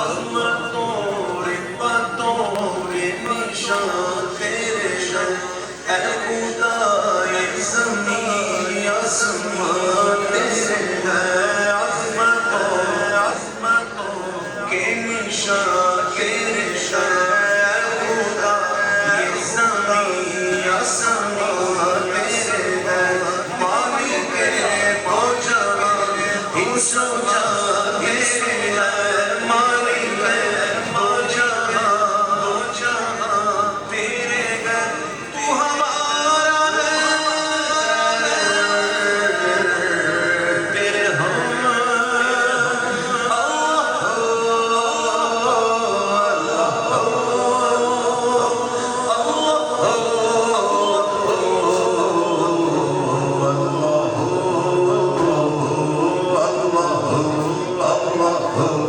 عظمتوں رفعتوں کے نشان تیرے ہیں، اے خدا یہ زمین آسمان تیرے ہیں، عظمتوں کے نشان تیرے ہیں، اے خدا یہ زمین آسمان تیرے ہیں، مالک پہنچا ہم سو جا تیرے ہیں،